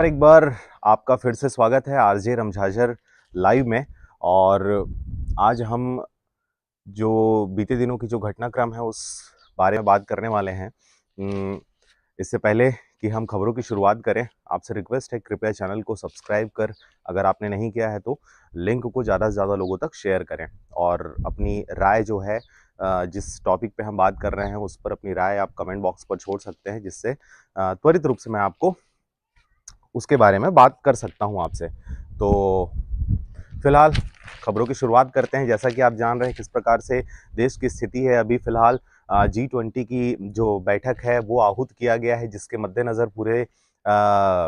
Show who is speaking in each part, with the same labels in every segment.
Speaker 1: एक बार आपका फिर से स्वागत है आरजे रमझाझर लाइव में। और आज हम जो बीते दिनों की जो घटनाक्रम है उस बारे में बात करने वाले हैं। इससे पहले कि हम खबरों की शुरुआत करें, आपसे रिक्वेस्ट है कृपया चैनल को सब्सक्राइब कर, अगर आपने नहीं किया है तो लिंक को ज़्यादा से ज़्यादा लोगों तक शेयर करें और अपनी राय जो है जिस टॉपिक पे हम बात कर रहे हैं उस पर अपनी राय आप कमेंट बॉक्स पर छोड़ सकते हैं, जिससे त्वरित रूप से मैं आपको उसके बारे में बात कर सकता हूं आपसे। तो फिलहाल खबरों की शुरुआत करते हैं। जैसा कि आप जान रहे हैं किस प्रकार से देश की स्थिति है, अभी फिलहाल G20 की जो बैठक है वो आहूत किया गया है, जिसके मद्देनज़र पूरे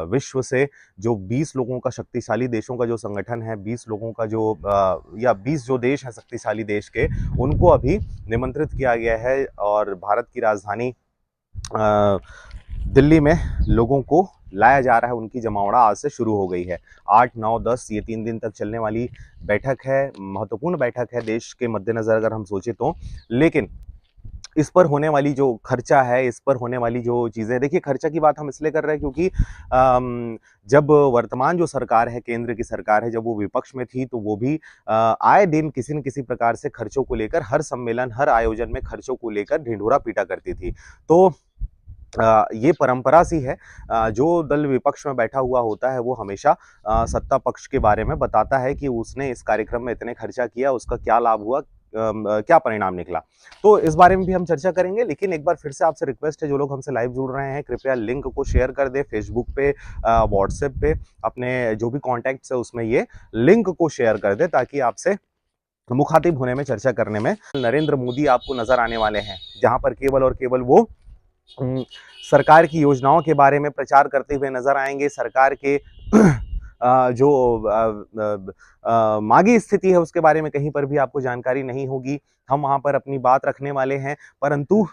Speaker 1: विश्व से जो 20 लोगों का शक्तिशाली देशों का जो संगठन है, 20 लोगों का जो या 20 जो देश हैं शक्तिशाली देश के, उनको अभी निमंत्रित किया गया है और भारत की राजधानी दिल्ली में लोगों को लाया जा रहा है। उनकी जमावड़ा आज से शुरू हो गई है। 8, 9, 10 ये 3 दिन तक चलने वाली बैठक है, महत्वपूर्ण बैठक है देश के मद्देनज़र अगर हम सोचें तो। लेकिन इस पर होने वाली जो खर्चा है, इस पर होने वाली जो चीज़ें, देखिए खर्चा की बात हम इसलिए कर रहे हैं क्योंकि जब वर्तमान जो सरकार है, केंद्र की सरकार है, जब वो विपक्ष में थी तो वो भी आए दिन किसी न किसी प्रकार से खर्चों को लेकर, हर सम्मेलन, हर आयोजन में खर्चों को लेकर ढिंढोरा पीटा करती थी। तो ये परंपरा सी है। जो दल विपक्ष में बैठा हुआ होता है वो हमेशा सत्ता पक्ष के बारे में बताता है कि उसने इस कार्यक्रम में इतने खर्चा किया, उसका क्या लाभ हुआ, क्या परिणाम निकला। तो इस बारे में भी हम चर्चा करेंगे। लेकिन एक बार फिर से आपसे रिक्वेस्ट है, जो लोग हमसे लाइव जुड़ रहे हैं कृपया लिंक को शेयर कर दें फेसबुक पे, व्हाट्सएप पे, अपने जो भी कॉन्टैक्ट्स है उसमें ये लिंक को शेयर कर दें ताकि आपसे मुखातिब होने में, चर्चा करने में नरेंद्र मोदी आपको नजर आने वाले हैं, जहां पर केवल और केवल वो सरकार की योजनाओं के बारे में प्रचार करते हुए नजर आएंगे। सरकार के जो मागी स्थिति है उसके बारे में कहीं पर भी आपको जानकारी नहीं होगी। हम वहां पर अपनी बात रखने वाले हैं, परंतु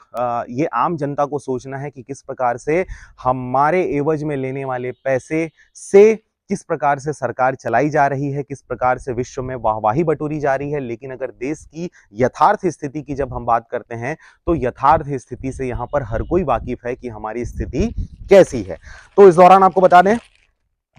Speaker 1: ये आम जनता को सोचना है कि किस प्रकार से हमारे एवज में लेने वाले पैसे से किस प्रकार से सरकार चलाई जा रही है, किस प्रकार से विश्व में वाहवाही बटोरी जा रही है। लेकिन अगर देश की यथार्थ स्थिति की जब हम बात करते हैं तो यथार्थ स्थिति से यहाँ पर हर कोई वाकिफ है कि हमारी स्थिति कैसी है। तो इस दौरान आपको बता दें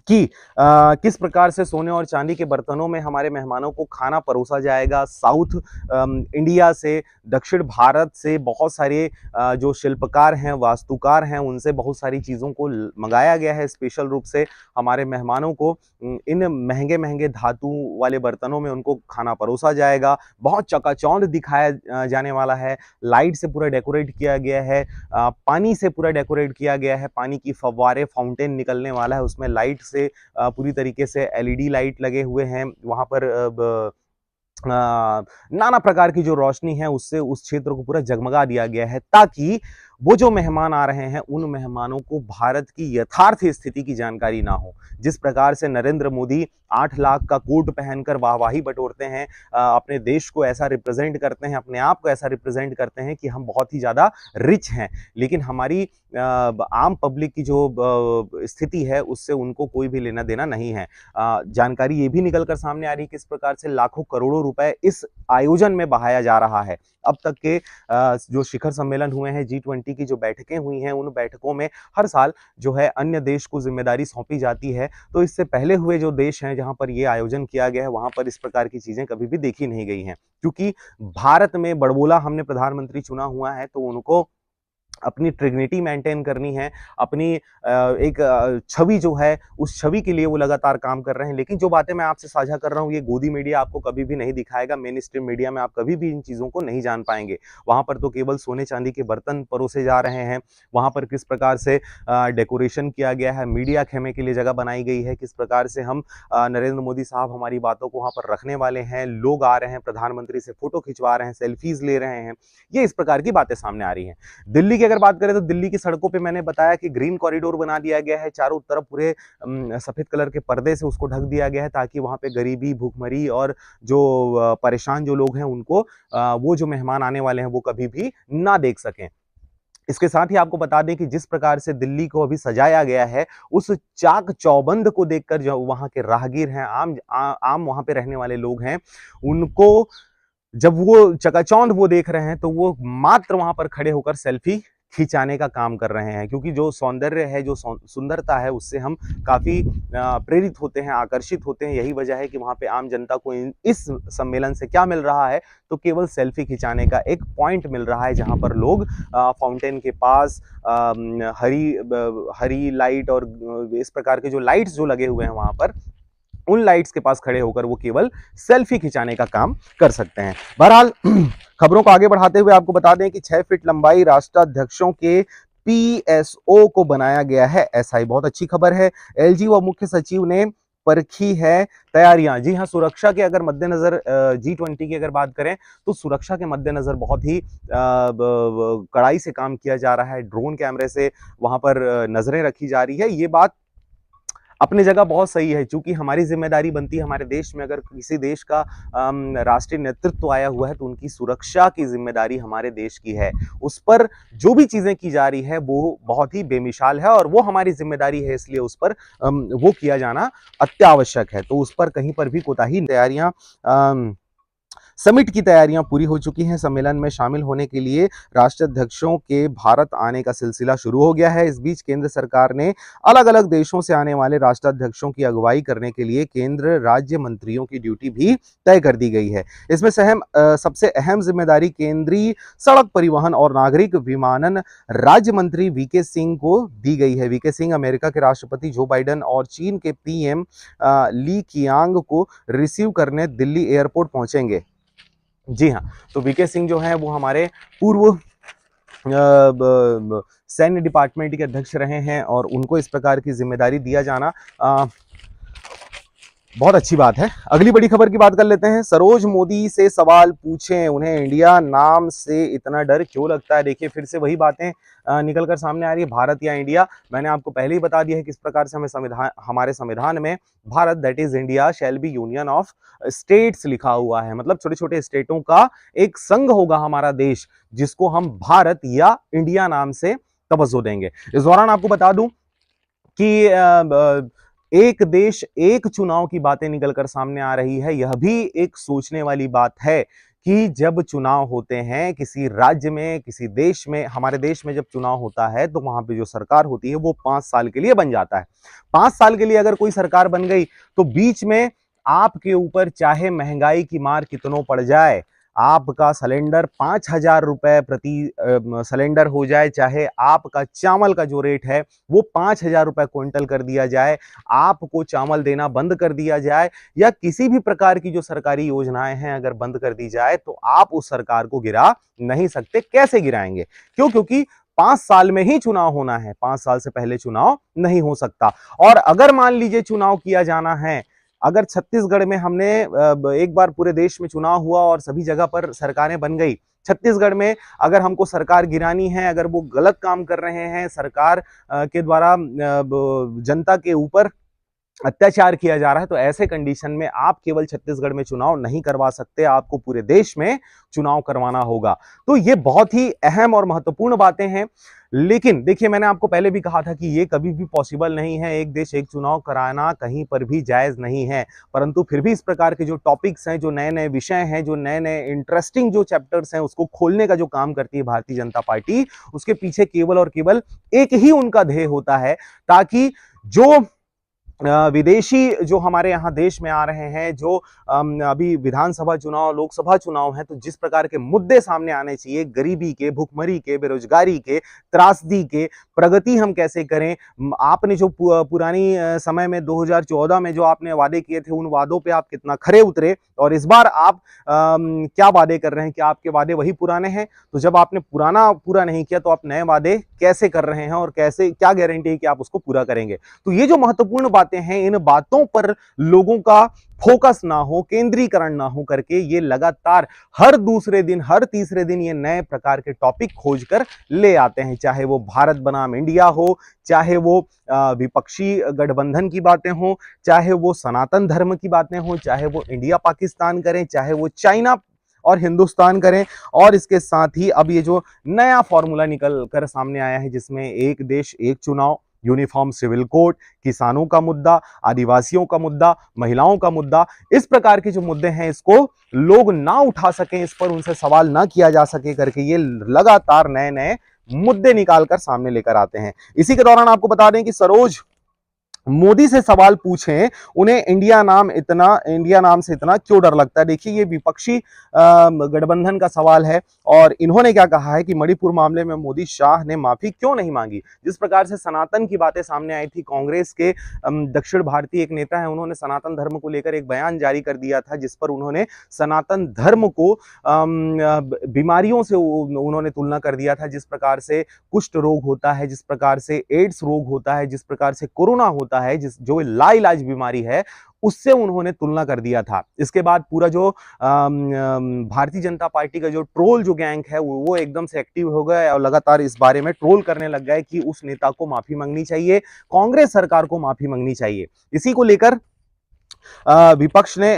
Speaker 1: कि किस प्रकार से सोने और चांदी के बर्तनों में हमारे मेहमानों को खाना परोसा जाएगा। साउथ इंडिया से, दक्षिण भारत से बहुत सारे जो शिल्पकार हैं, वास्तुकार हैं, उनसे बहुत सारी चीज़ों को मंगाया गया है स्पेशल रूप से। हमारे मेहमानों को इन महंगे महंगे धातु वाले बर्तनों में उनको खाना परोसा जाएगा। बहुत चकाचौंध दिखाया जाने वाला है। लाइट से पूरा डेकोरेट किया गया है, पानी से पूरा डेकोरेट किया गया है। पानी की फव्वारे, फाउंटेन निकलने वाला है, उसमें लाइट से पूरी तरीके से एलईडी लाइट लगे हुए हैं। वहां पर नाना प्रकार की जो रोशनी है उससे उस क्षेत्र को पूरा जगमगा दिया गया है, ताकि वो जो मेहमान आ रहे हैं उन मेहमानों को भारत की यथार्थ स्थिति की जानकारी ना हो। जिस प्रकार से नरेंद्र मोदी 8 लाख का कोट पहनकर वाहवाही बटोरते हैं, अपने देश को ऐसा रिप्रेजेंट करते हैं, अपने आप को ऐसा रिप्रेजेंट करते हैं कि हम बहुत ही ज़्यादा रिच हैं, लेकिन हमारी आम पब्लिक की जो स्थिति है उससे उनको कोई भी लेना देना नहीं है। जानकारी ये भी निकल कर सामने आ रही है किस प्रकार से लाखों करोड़ों रुपए इस आयोजन में बहाया जा रहा है। अब तक के जो शिखर सम्मेलन हुए हैं, G20 की जो बैठकें हुई हैं, उन बैठकों में हर साल जो है अन्य देश को जिम्मेदारी सौंपी जाती है। तो इससे पहले हुए जो देश हैं जहां पर ये आयोजन किया गया है वहां पर इस प्रकार की चीजें कभी भी देखी नहीं गई हैं, क्योंकि भारत में बड़बोला हमने प्रधानमंत्री चुना हुआ है तो उनको अपनी ट्रिग्निटी मेंटेन करनी है, अपनी एक छवि जो है उस छवि के लिए वो लगातार काम कर रहे हैं। लेकिन जो बातें मैं आपसे साझा कर रहा हूँ ये गोदी मीडिया आपको कभी भी नहीं दिखाएगा, मेन स्ट्रीम मीडिया में आप कभी भी इन चीज़ों को नहीं जान पाएंगे। वहाँ पर तो केवल सोने चांदी के बर्तन परोसे जा रहे हैं, वहाँ पर किस प्रकार से डेकोरेशन किया गया है, मीडिया खेमे के लिए जगह बनाई गई है, किस प्रकार से हम नरेंद्र मोदी साहब हमारी बातों को वहाँ पर रखने वाले हैं, लोग आ रहे हैं प्रधानमंत्री से फोटो खिंचवा रहे हैं, सेल्फीज ले रहे हैं, ये इस प्रकार की बातें सामने आ रही हैं। दिल्ली की अगर बात करें तो दिल्ली की सड़कों पे मैंने बताया कि ग्रीन कॉरिडोर बना दिया गया है, चारों तरफ पूरे सफेद कलर के पर्दे से उसको ढक दिया गया है, ताकि वहां पे गरीबी, भूखमरी और जो परेशान जो लोग हैं उनको वो जो मेहमान आने वाले हैं वो कभी भी ना देख सकें। इसके साथ ही आपको बता दें कि जिस प्रकार से दिल्ली को अभी सजाया गया है, उस चाक चौबंद को देखकर जो वहां के राहगीर हैं, आम वहां पे रहने वाले लोग हैं, उनको जब वो चकाचौंध वो देख रहे हैं तो वो मात्र वहां पर खड़े होकर सेल्फी खिंचाने का काम कर रहे हैं, क्योंकि जो सौंदर्य है, जो सुंदरता है, उससे हम काफ़ी प्रेरित होते हैं, आकर्षित होते हैं। यही वजह है कि वहाँ पे आम जनता को इस सम्मेलन से क्या मिल रहा है, तो केवल सेल्फी खिंचाने का एक पॉइंट मिल रहा है, जहाँ पर लोग फाउंटेन के पास हरी लाइट और इस प्रकार के जो लाइट्स जो लगे हुए हैं वहाँ पर, उन लाइट्स के पास खड़े होकर वो केवल सेल्फी खिंचाने का काम कर सकते हैं। बहरहाल खबरों को आगे बढ़ाते हुए आपको बता दें कि 6 फीट लंबाई राष्ट्राध्यक्षों के पीएसओ को बनाया गया है एसआई। बहुत अच्छी खबर है। एलजी व मुख्य सचिव ने परखी है तैयारियां। जी हां, सुरक्षा के अगर मद्देनजर G20 की अगर बात करें तो सुरक्षा के मद्देनजर बहुत ही कड़ाई से काम किया जा रहा है। ड्रोन कैमरे से वहां पर नजरें रखी जा रही है। ये बात अपनी जगह बहुत सही है, क्योंकि हमारी जिम्मेदारी बनती है, हमारे देश में अगर किसी देश का राष्ट्रीय नेतृत्व आया हुआ है तो उनकी सुरक्षा की जिम्मेदारी हमारे देश की है। उस पर जो भी चीजें की जा रही है वो बहुत ही बेमिसाल है और वो हमारी जिम्मेदारी है, इसलिए उस पर वो किया जाना अत्यावश्यक है। तो उस पर कहीं पर भी कोताही, तैयारियां समिट की तैयारियां पूरी हो चुकी हैं। सम्मेलन में शामिल होने के लिए राष्ट्राध्यक्षों के भारत आने का सिलसिला शुरू हो गया है। इस बीच केंद्र सरकार ने अलग अलग देशों से आने वाले राष्ट्राध्यक्षों की अगुवाई करने के लिए केंद्र राज्य मंत्रियों की ड्यूटी भी तय कर दी गई है। इसमें सबसे अहम जिम्मेदारी केंद्रीय सड़क परिवहन और नागरिक विमानन राज्य मंत्री वीके सिंह को दी गई है। वीके सिंह अमेरिका के राष्ट्रपति जो बाइडेन और चीन के पीएम ली कियांग को रिसीव करने दिल्ली एयरपोर्ट पहुंचेंगे। जी हाँ, तो वीके सिंह जो है वो हमारे पूर्व सैन्य डिपार्टमेंट के अध्यक्ष रहे हैं और उनको इस प्रकार की जिम्मेदारी दिया जाना बहुत अच्छी बात है। अगली बड़ी खबर की बात कर लेते हैं। सरोज मोदी से सवाल पूछें, उन्हें इंडिया नाम से इतना डर क्यों लगता है। देखिए, फिर से वही बातें निकल कर सामने आ रही है, भारत या इंडिया। मैंने आपको पहले ही बता दिया है किस प्रकार से हमारे संविधान में Bharat that is India shall be union of states लिखा हुआ है। मतलब छोटे छोटे स्टेटों का एक संघ होगा हमारा देश, जिसको हम भारत या इंडिया नाम से तवज्जो देंगे। इस दौरान आपको बता दूं कि एक देश एक चुनाव की बातें निकलकर सामने आ रही है। यह भी एक सोचने वाली बात है कि जब चुनाव होते हैं किसी राज्य में, किसी देश में, हमारे देश में जब चुनाव होता है तो वहां पे जो सरकार होती है वो 5 साल के लिए बन जाता है। 5 साल के लिए अगर कोई सरकार बन गई तो बीच में आपके ऊपर चाहे महंगाई की मार कितनों पड़ जाए, आपका सिलेंडर 5,000 रुपए प्रति सिलेंडर हो जाए, चाहे आपका चावल का जो रेट है वो 5,000 रुपए क्विंटल कर दिया जाए, आपको चावल देना बंद कर दिया जाए, या किसी भी प्रकार की जो सरकारी योजनाएं हैं अगर बंद कर दी जाए, तो आप उस सरकार को गिरा नहीं सकते। कैसे गिराएंगे? क्योंकि 5 साल में ही चुनाव होना है, 5 साल से पहले चुनाव नहीं हो सकता। और अगर मान लीजिए चुनाव किया जाना है, अगर छत्तीसगढ़ में हमने एक बार पूरे देश में चुनाव हुआ और सभी जगह पर सरकारें बन गई, छत्तीसगढ़ में अगर हमको सरकार गिरानी है, अगर वो गलत काम कर रहे हैं, सरकार के द्वारा जनता के ऊपर अत्याचार किया जा रहा है, तो ऐसे कंडीशन में आप केवल छत्तीसगढ़ में चुनाव नहीं करवा सकते, आपको पूरे देश में चुनाव करवाना होगा। तो ये बहुत ही अहम और महत्वपूर्ण बातें हैं। लेकिन देखिए, मैंने आपको पहले भी कहा था कि ये कभी भी पॉसिबल नहीं है, एक देश एक चुनाव कराना कहीं पर भी जायज नहीं है। परंतु फिर भी इस प्रकार के जो टॉपिक्स हैं, जो नए नए विषय हैं, जो नए नए इंटरेस्टिंग जो चैप्टर्स हैं, उसको खोलने का जो काम करती है भारतीय जनता पार्टी, उसके पीछे केवल और केवल एक ही उनका ध्येय होता है, ताकि जो विदेशी जो हमारे यहाँ देश में आ रहे हैं, जो अभी विधानसभा चुनाव, लोकसभा चुनाव है, तो जिस प्रकार के मुद्दे सामने आने चाहिए, गरीबी के, भुखमरी के, बेरोजगारी के, त्रासदी के, प्रगति हम कैसे करें, आपने जो पुरानी समय में 2014 में जो आपने वादे किए थे, उन वादों पे आप कितना खरे उतरे, और इस बार आप क्या वादे कर रहे हैं, कि आपके वादे वही पुराने हैं? तो जब आपने पुराना पूरा नहीं किया तो आप नए वादे कैसे कर रहे हैं, और कैसे, क्या गारंटी है कि आप उसको पूरा करेंगे? तो ये जो महत्वपूर्ण बातें हैं, इन बातों पर लोगों का फोकस ना हो, केंद्रीकरण ना हो करके ये लगातार हर दूसरे दिन, हर तीसरे दिन ये नए प्रकार के टॉपिक खोज कर ले आते हैं, चाहे वो भारत बनाम इंडिया हो, चाहे वो विपक्षी गठबंधन की बातें हो, चाहे वो सनातन धर्म की बातें हो, चाहे वो इंडिया पाकिस्तान करें, चाहे वो चाइना और हिंदुस्तान करें। और इसके साथ ही अब ये जो नया फॉर्मूला निकल कर सामने आया है, जिसमें एक देश एक चुनाव, यूनिफॉर्म सिविल कोड, किसानों का मुद्दा, आदिवासियों का मुद्दा, महिलाओं का मुद्दा, इस प्रकार के जो मुद्दे हैं, इसको लोग ना उठा सकें, इस पर उनसे सवाल ना किया जा सके करके ये लगातार नए नए मुद्दे निकालकर सामने लेकर आते हैं। इसी के दौरान आपको बता दें कि सरोज मोदी से सवाल पूछें उन्हें इंडिया नाम से इतना क्यों डर लगता है। देखिए, ये विपक्षी गठबंधन का सवाल है और इन्होंने क्या कहा है कि मणिपुर मामले में मोदी शाह ने माफी क्यों नहीं मांगी। जिस प्रकार से सनातन की बातें सामने आई थी, कांग्रेस के दक्षिण भारतीय एक नेता है, उन्होंने सनातन धर्म को लेकर एक बयान जारी कर दिया था, जिस पर उन्होंने सनातन धर्म को बीमारियों से उन्होंने तुलना कर दिया था। जिस प्रकार से कुष्ठ रोग होता है, जिस प्रकार से एड्स रोग होता है, जिस प्रकार से कोरोना होता है, जो लाइलाज बीमारी है, उससे उन्होंने तुलना कर दिया था। इसके बाद पूरा जो भारतीय जनता पार्टी का जो ट्रोल जो गैंग है वो एकदम से एक्टिव हो गया और लगातार इस बारे में ट्रोल करने लग गए कि उस नेता को माफी मांगनी चाहिए, कांग्रेस सरकार को माफी मांगनी चाहिए। इसी को लेकर विपक्ष ने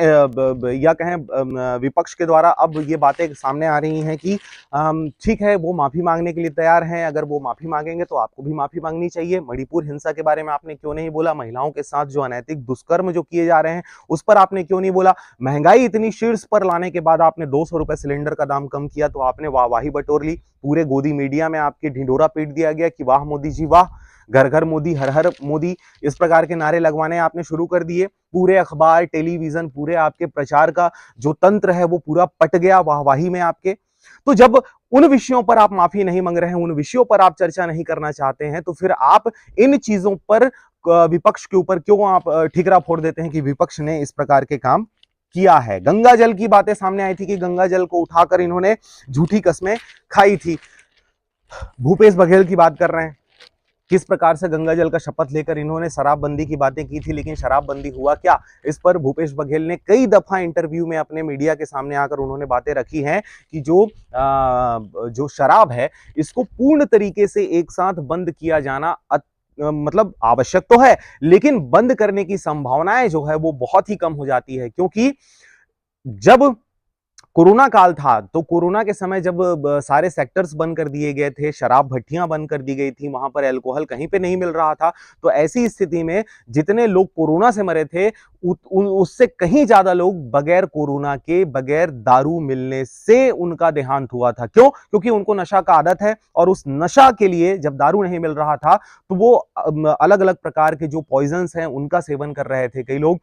Speaker 1: या कहें विपक्ष के द्वारा अब ये बातें सामने आ रही हैं कि ठीक है, वो माफी मांगने के लिए तैयार हैं, अगर वो माफी मांगेंगे तो आपको भी माफी मांगनी चाहिए। मणिपुर हिंसा के बारे में आपने क्यों नहीं बोला? महिलाओं के साथ जो अनैतिक दुष्कर्म जो किए जा रहे हैं उस पर आपने क्यों नहीं बोला? महंगाई इतनी शीर्ष पर लाने के बाद आपने 200 रुपए सिलेंडर का दाम कम किया तो आपने वाहवाही बटोर ली। पूरे गोदी मीडिया में आपके ढिंढोरा पीट दिया गया कि वाह मोदी जी वाह, घर घर मोदी, हर हर मोदी, इस प्रकार के नारे लगवाने आपने शुरू कर दिए। पूरे अखबार, टेलीविजन, पूरे आपके प्रचार का जो तंत्र है वो पूरा पट गया वाहवाही में आपके। तो जब उन विषयों पर आप माफी नहीं मांग रहे हैं, उन विषयों पर आप चर्चा नहीं करना चाहते हैं, तो फिर आप इन चीजों पर विपक्ष के ऊपर क्यों आप ठिकरा फोड़ देते हैं कि विपक्ष ने इस प्रकार के काम किया है। गंगा जल की बातें सामने आई थी कि गंगा जल को उठाकर इन्होंने झूठी कस्में खाई थी। भूपेश बघेल की बात कर रहे हैं, किस प्रकार से गंगा जल का शपथ लेकर इन्होंने शराबबंदी की बातें की थी, लेकिन शराबबंदी हुआ क्या? इस पर भूपेश बघेल ने कई दफा इंटरव्यू में अपने मीडिया के सामने आकर उन्होंने बातें रखी हैं कि जो शराब है इसको पूर्ण तरीके से एक साथ बंद किया जाना मतलब आवश्यक तो है, लेकिन बंद करने की संभावनाएं जो है वो बहुत ही कम हो जाती है। क्योंकि जब कोरोना काल था तो कोरोना के समय जब सारे सेक्टर्स बंद कर दिए गए थे, शराब भट्टियां बंद कर दी गई थी, वहां पर अल्कोहल कहीं पे नहीं मिल रहा था, तो ऐसी स्थिति में जितने लोग कोरोना से मरे थे उससे कहीं ज्यादा लोग बगैर कोरोना के, बगैर दारू मिलने से उनका देहांत हुआ था। क्यों? क्योंकि उनको नशा का आदत है और उस नशा के लिए जब दारू नहीं मिल रहा था तो वो अलग अलग प्रकार के जो पॉइजन्स हैं उनका सेवन कर रहे थे। कई लोग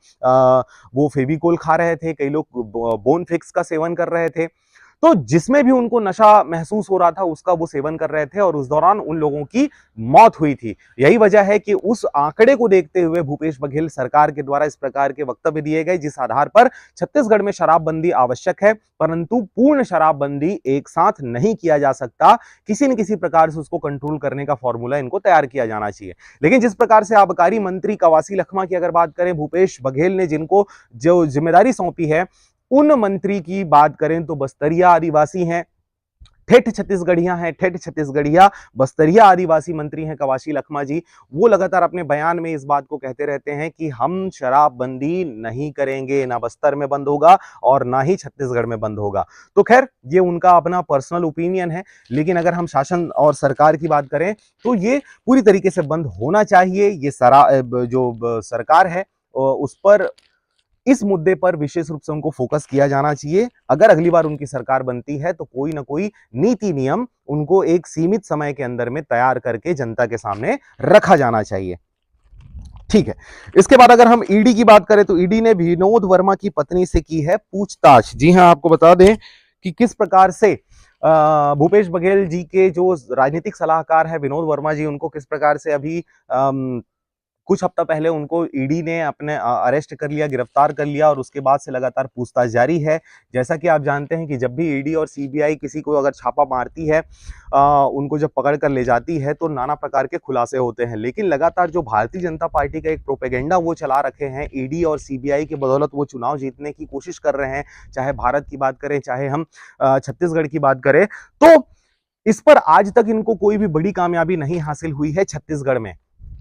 Speaker 1: वो फेविकोल खा रहे थे, कई लोग बोन फिक्स का सेवन कर रहे थे। तो जिसमें भी उनको नशा महसूस हो रहा था उसका वो सेवन कर रहे थे और उस दौरान उन लोगों की मौत हुई थी। यही वजह है कि उस आंकड़े को देखते हुए भूपेश बघेल सरकार के द्वारा इस प्रकार के वक्तव्य दिए गए, जिस आधार पर छत्तीसगढ़ में शराबबंदी आवश्यक है, परंतु पूर्ण शराबबंदी एक साथ नहीं किया जा सकता। किसी न किसी प्रकार से उसको कंट्रोल करने का फॉर्मूला इनको तैयार किया जाना चाहिए। लेकिन जिस प्रकार से आबकारी मंत्री कवासी लखमा की अगर बात करें, भूपेश बघेल ने जिनको जो जिम्मेदारी सौंपी है उन मंत्री की बात करें तो बस्तरिया आदिवासी हैं, ठेठ छत्तीसगढ़िया हैं, ठेठ छत्तीसगढ़िया बस्तरिया आदिवासी मंत्री हैं कवासी लखमा जी। वो लगातार अपने बयान में इस बात को कहते रहते हैं कि हम शराबबंदी नहीं करेंगे, ना बस्तर में बंद होगा और ना ही छत्तीसगढ़ में बंद होगा। तो खैर ये उनका अपना पर्सनल ओपिनियन है, लेकिन अगर हम शासन और सरकार की बात करें तो ये पूरी तरीके से बंद होना चाहिए। ये जो सरकार है उस पर, इस मुद्दे पर विशेष रूप से उनको फोकस किया जाना चाहिए। अगर अगली बार उनकी सरकार बनती है तो कोई ना कोई नीति नियम उनको एक सीमित समय के अंदर में तैयार करके जनता के सामने रखा जाना चाहिए। ठीक है, इसके बाद अगर हम ईडी की बात करें तो ईडी ने विनोद वर्मा की पत्नी से की है पूछताछ। जी हां, आपको बता दें कि किस प्रकार से भूपेश बघेल जी के जो राजनीतिक सलाहकार है विनोद वर्मा जी, उनको किस प्रकार से अभी कुछ हफ्ता पहले उनको ईडी ने अपने अरेस्ट कर लिया, गिरफ्तार कर लिया और उसके बाद से लगातार पूछताछ जारी है। जैसा कि आप जानते हैं कि जब भी ईडी और सीबीआई किसी को अगर छापा मारती है, उनको जब पकड़ कर ले जाती है तो नाना प्रकार के खुलासे होते हैं। लेकिन लगातार जो भारतीय जनता पार्टी का एक प्रोपेगेंडा वो चला रखे हैं, ईडी और सीबीआई के बदौलत वो चुनाव जीतने की कोशिश कर रहे हैं, चाहे भारत की बात करें, चाहे हम छत्तीसगढ़ की बात करें, तो इस पर आज तक इनको कोई भी बड़ी कामयाबी नहीं हासिल हुई है छत्तीसगढ़ में।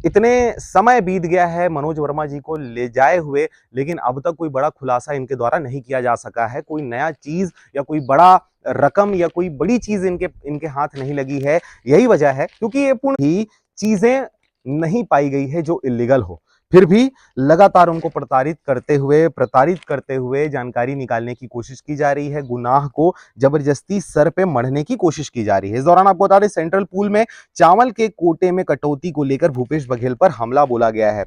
Speaker 1: इतने समय बीत गया है मनोज वर्मा जी को ले जाए हुए, लेकिन अब तक कोई बड़ा खुलासा इनके द्वारा नहीं किया जा सका है। कोई नया चीज या कोई बड़ा रकम या कोई बड़ी चीज इनके हाथ नहीं लगी है। यही वजह है क्योंकि ये पूर्ण ही चीजें नहीं पाई गई है जो इलीगल हो। फिर भी लगातार उनको प्रताड़ित करते हुए जानकारी निकालने की कोशिश की जा रही है, गुनाह को जबरदस्ती सर पे मढ़ने की कोशिश की जा रही है। इस दौरान आपको बता दें, सेंट्रल पूल में चावल के कोटे में कटौती को लेकर भूपेश बघेल पर हमला बोला गया है।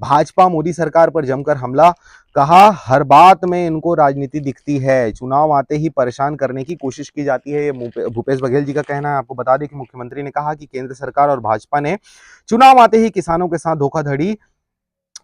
Speaker 1: भाजपा मोदी सरकार पर जमकर हमला, कहा हर बात में इनको राजनीति दिखती है, चुनाव आते ही परेशान करने की कोशिश की जाती है, ये भूपेश बघेल जी का कहना है। आपको बता दें कि मुख्यमंत्री ने कहा कि केंद्र सरकार और भाजपा ने चुनाव आते ही किसानों के साथ धोखाधड़ी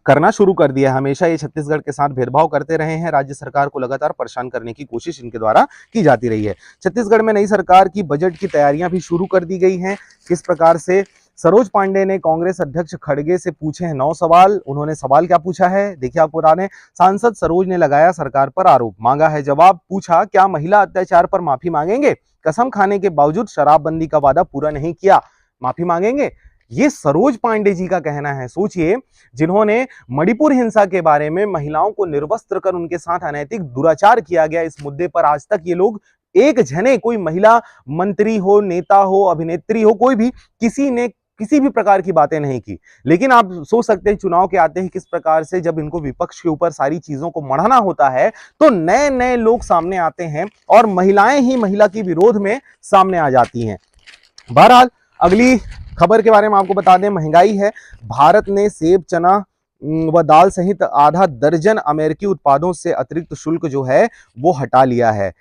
Speaker 1: करना शुरू कर दिया है। हमेशा ये छत्तीसगढ़ के साथ भेदभाव करते रहे हैं, राज्य सरकार को लगातार परेशान करने की कोशिश इनके द्वारा की जाती रही है। छत्तीसगढ़ में नई सरकार की बजट की तैयारियां भी शुरू कर दी गई हैं। किस प्रकार से सरोज पांडे ने कांग्रेस अध्यक्ष खड़गे से पूछे हैं 9 सवाल। उन्होंने सवाल क्या पूछा है, देखिए आपको बता दें। सांसद सरोज ने लगाया सरकार पर आरोप, मांगा है जवाब, पूछा क्या महिला अत्याचार पर माफी मांगेंगे, कसम खाने के बावजूद शराबबंदी का वादा पूरा नहीं किया, माफी मांगेंगे। ये सरोज पांडे जी का कहना है। सोचिए, जिन्होंने मणिपुर हिंसा के बारे में महिलाओं को निर्वस्त्र कर उनके साथ अनैतिक दुराचार किया गया, इस मुद्दे पर आज तक ये लोग एक जने, कोई महिला मंत्री हो, नेता हो, अभिनेत्री हो, कोई भी, किसी ने किसी भी प्रकार की बातें नहीं की। लेकिन आप सोच सकते हैं चुनाव के आते ही किस प्रकार से जब इनको विपक्ष के ऊपर सारी चीजों को मढ़ना होता है तो नए नए लोग सामने आते हैं और महिलाएं ही महिला की विरोध में सामने आ जाती हैं। बहरहाल अगली खबर के बारे में आपको बता दें, महंगाई है। भारत ने सेब, चना व दाल सहित आधा दर्जन अमेरिकी उत्पादों से अतिरिक्त शुल्क जो है वो हटा लिया है।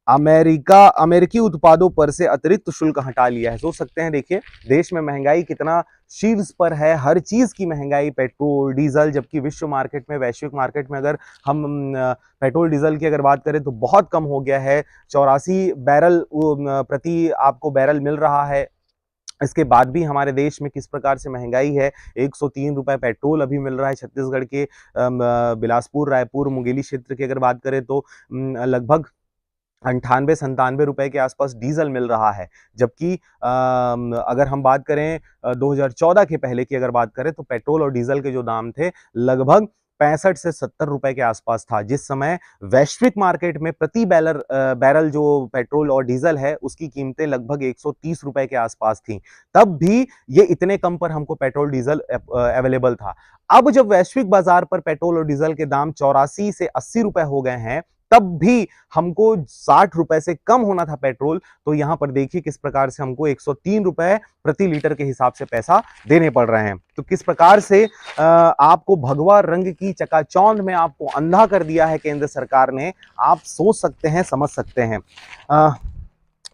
Speaker 1: अमेरिकी उत्पादों पर से अतिरिक्त शुल्क हटा लिया है। सोच सकते हैं, देखिए देश में महंगाई कितना शीर्ष पर है, हर चीज की महंगाई, पेट्रोल डीजल, जबकि विश्व मार्केट में, वैश्विक मार्केट में अगर हम पेट्रोल डीजल की अगर बात करें तो बहुत कम हो गया है। 84 बैरल प्रति आपको बैरल मिल रहा है। इसके बाद भी हमारे देश में किस प्रकार से महंगाई है। 103 रुपए पेट्रोल अभी मिल रहा है। छत्तीसगढ़ के बिलासपुर, रायपुर, मुंगेली क्षेत्र की अगर बात करें तो लगभग 98-97 रुपए के आसपास डीजल मिल रहा है। जबकि अगर हम बात करें 2014 के पहले की अगर बात करें तो पेट्रोल और डीजल के जो दाम थे लगभग 65 से 70 रुपए के आसपास था, जिस समय वैश्विक मार्केट में प्रति बैरल जो पेट्रोल और डीजल है उसकी कीमतें लगभग 130 रुपए के आसपास थी। तब भी ये इतने कम पर हमको पेट्रोल डीजल अवेलेबल था। अब जब वैश्विक बाजार पर पेट्रोल और डीजल के दाम 84 से 80 रुपए हो गए हैं, तब भी हमको 60 रुपए से कम होना था पेट्रोल, तो यहां पर देखिए किस प्रकार से हमको 103 रुपए प्रति लीटर के हिसाब से पैसा देने पड़ रहे हैं। तो किस प्रकार से आपको भगवा रंग की चकाचौंध में आपको अंधा कर दिया है केंद्र सरकार ने, आप सोच सकते हैं, समझ सकते हैं।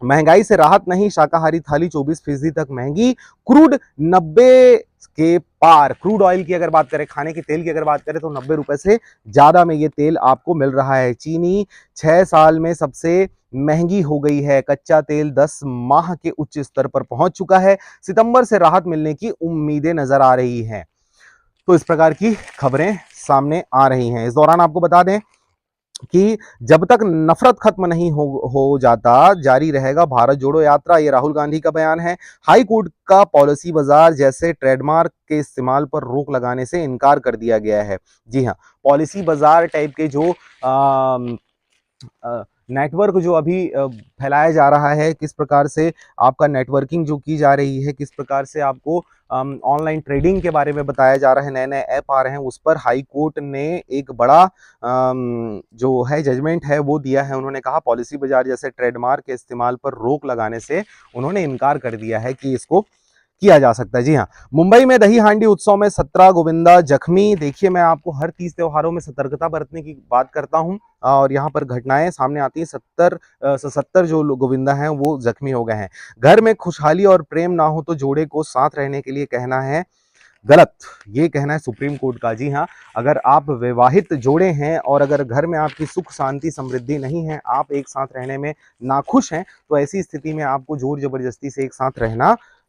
Speaker 1: महंगाई से राहत नहीं, शाकाहारी थाली 24% तक महंगी, क्रूड 90 के पार। क्रूड ऑयल की अगर बात करें, खाने के तेल की अगर बात करें तो 90 रुपए से ज्यादा में ये तेल आपको मिल रहा है। चीनी 6 साल में सबसे महंगी हो गई है। कच्चा तेल 10 माह के उच्च स्तर पर पहुंच चुका है। सितंबर से राहत मिलने की उम्मीदें नजर आ रही हैं। तो इस प्रकार की खबरें सामने आ रही हैं। इस दौरान आपको बता दें कि जब तक नफरत खत्म नहीं हो जाता, जारी रहेगा भारत जोड़ो यात्रा, ये राहुल गांधी का बयान है। हाई कोर्ट का पॉलिसी बाजार जैसे ट्रेडमार्क के इस्तेमाल पर रोक लगाने से इनकार कर दिया गया है। जी हाँ, पॉलिसी बाजार टाइप के जो नेटवर्क जो अभी फैलाया जा रहा है, किस प्रकार से आपका नेटवर्किंग जो की जा रही है, किस प्रकार से आपको ऑनलाइन ट्रेडिंग के बारे में बताया जा रहा है, नए नए ऐप आ रहे हैं, उस पर हाई कोर्ट ने एक बड़ा जो है जजमेंट है वो दिया है। उन्होंने कहा पॉलिसी बाजार जैसे ट्रेडमार्क के इस्तेमाल पर रोक लगाने से उन्होंने इनकार कर दिया है कि इसको किया जा सकता है। जी हाँ, मुंबई में दही हांडी उत्सव में 17 गोविंदा जख्मी। देखिए, मैं आपको हर 30 त्योहारों में सतर्कता बरतने की बात करता हूं और यहाँ पर घटनाएं सामने आती हैं। 70 जो गोविंदा हैं वो जख्मी हो गए हैं। घर में खुशहाली और प्रेम ना हो तो जोड़े को साथ रहने के लिए कहना है गलत, ये कहना है सुप्रीम कोर्ट का। जी हाँ, अगर आप विवाहित जोड़े हैं और अगर घर में आपकी सुख शांति समृद्धि नहीं है, आप एक साथ रहने में नाखुश हैं, तो ऐसी स्थिति में आपको जोर जबरदस्ती से एक साथ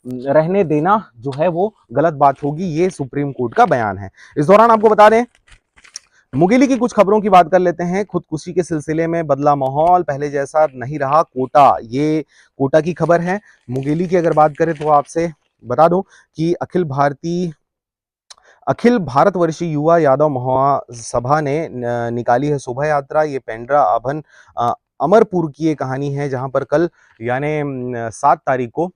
Speaker 1: रहने देना जो है वो गलत बात होगी। ये सुप्रीम कोर्ट का बयान है। इस दौरान आपको बता दें, मुंगेली की कुछ खबरों की बात कर लेते हैं। खुदकुशी के सिलसिले में बदला माहौल, पहले जैसा नहीं रहा कोटा, ये कोटा की खबर है। मुंगेली की अगर बात करें तो आपसे बता दूं कि अखिल भारतवर्षीय युवा यादव महासभा ने निकाली है शोभा यात्रा। ये पेंड्रा अभन अमरपुर की ये कहानी है, जहां पर कल यानी 7 तारीख को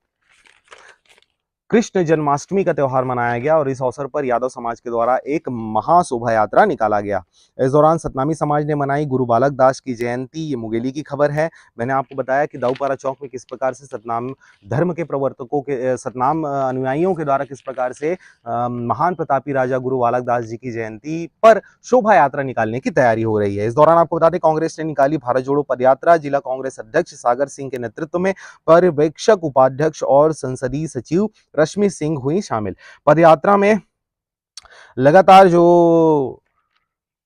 Speaker 1: कृष्ण जन्माष्टमी का त्यौहार मनाया गया और इस अवसर पर यादव समाज के द्वारा एक महाशोभा यात्रा निकाला गया। इस दौरान सतनामी समाज ने मनाई गुरु बालक दास की जयंती। ये मुंगेली की खबर है। मैंने आपको बताया कि दाऊपारा चौक में किस प्रकार से सतनाम धर्म के प्रवर्तकों के सतनाम अनुयायियों के द्वारा किस प्रकार से महान प्रतापी राजा गुरु बालक दास जी की जयंती पर शोभा यात्रा निकालने की तैयारी हो रही है। इस दौरान आपको बता दें कांग्रेस ने निकाली भारत जोड़ो पदयात्रा। जिला कांग्रेस अध्यक्ष सागर सिंह के नेतृत्व में पर्यवेक्षक उपाध्यक्ष और संसदीय सचिव रश्मि सिंह हुई शामिल। पदयात्रा में लगातार जो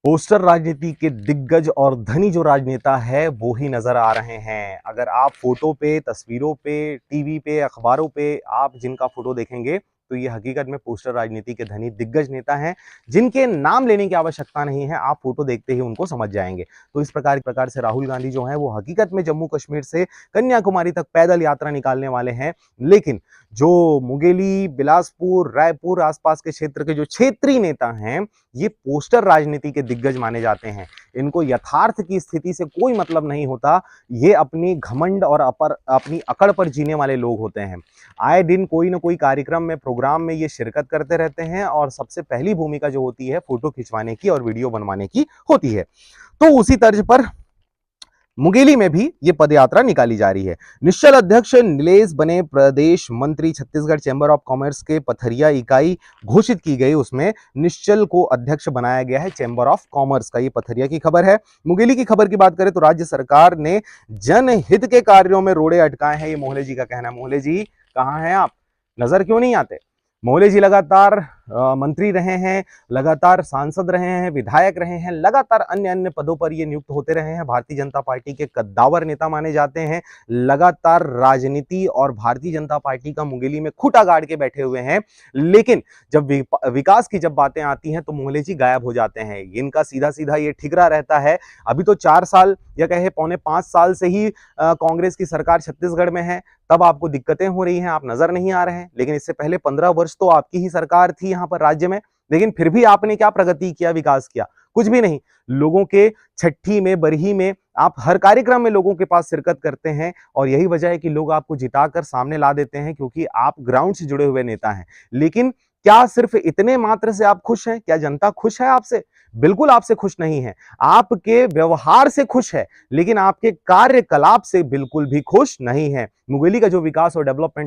Speaker 1: पोस्टर राजनीति के दिग्गज और धनी जो राजनेता है वो ही नजर आ रहे हैं। अगर आप फोटो पे, तस्वीरों पे, टीवी पे, अखबारों पे आप जिनका फोटो देखेंगे तो ये हकीकत में पोस्टर राजनीति के धनी दिग्गज नेता हैं, जिनके नाम लेने की आवश्यकता नहीं है, आप फोटो देखते ही उनको समझ जाएंगे। तो इस प्रकार से राहुल गांधी जो है वो हकीकत में जम्मू कश्मीर से कन्याकुमारी तक पैदल यात्रा निकालने वाले हैं, लेकिन जो मुंगेली, बिलासपुर, रायपुर आसपास के क्षेत्र के जो क्षेत्रीय नेता हैं ये पोस्टर राजनीति के दिग्गज माने जाते हैं। इनको यथार्थ की स्थिति से कोई मतलब नहीं होता। ये अपनी घमंड और अपनी अकड़ पर जीने वाले लोग होते हैं। आए दिन कोई ना कोई कार्यक्रम में, प्रोग्राम में ये शिरकत करते रहते हैं और सबसे पहली भूमिका जो होती है फोटो खिंचवाने की और वीडियो बनवाने की होती है। तो उसी तर्ज पर मुंगेली में भी ये पदयात्रा निकाली जा रही है। निश्चल अध्यक्ष नीलेश बने प्रदेश मंत्री। छत्तीसगढ़ चैंबर ऑफ कॉमर्स के पथरिया इकाई घोषित की गई, उसमें निश्चल को अध्यक्ष बनाया गया है चैंबर ऑफ कॉमर्स का। ये पथरिया की खबर है। मुंगेली की खबर की बात करें तो राज्य सरकार ने जनहित के कार्यों में रोड़े अटकाए हैं, ये मोहले जी का कहना है। मोहले जी कहाँ हैं आप, नजर क्यों नहीं आते? मोहले जी लगातार मंत्री रहे हैं, लगातार सांसद रहे हैं, विधायक रहे हैं, लगातार अन्य अन्य पदों पर ये नियुक्त होते रहे हैं। भारतीय जनता पार्टी के कद्दावर नेता माने जाते हैं। लगातार राजनीति और भारतीय जनता पार्टी का मुंगेली में खूंटा गाड़ के बैठे हुए हैं, लेकिन जब विकास की जब बातें आती हैं तो मोहले जी गायब हो जाते हैं। इनका सीधा सीधा ये ठिकरा रहता है। अभी तो 4 साल या कहे 4.25 साल से ही कांग्रेस की सरकार छत्तीसगढ़ में है, तब आपको दिक्कतें हो रही हैं, आप नजर नहीं आ रहे हैं। लेकिन इससे पहले 15 वर्ष तो आपकी ही सरकार थी यहाँ पर राज्य में, लेकिन फिर भी आपने क्या प्रगति किया, विकास किया? कुछ भी नहीं। लोगों के छठी में, बरही में, आप हर कार्यक्रम में लोगों के पास शिरकत करते हैं और यही वजह है कि लोग आपको जिताकर सामने ला देते हैं, क्योंकि आप ग्राउंड से जुड़े हुए नेता हैं। लेकिन क्या सिर्फ इतने मात्र से आप खुश हैं? क्या जनता खुश है आपसे? बिल्कुल आपसे खुश नहीं है। आपके व्यवहार से खुश है, लेकिन आपके कार्यकलाप से बिल्कुल भी खुश नहीं है। मुंगेली का जो विकास और डेवलपमेंट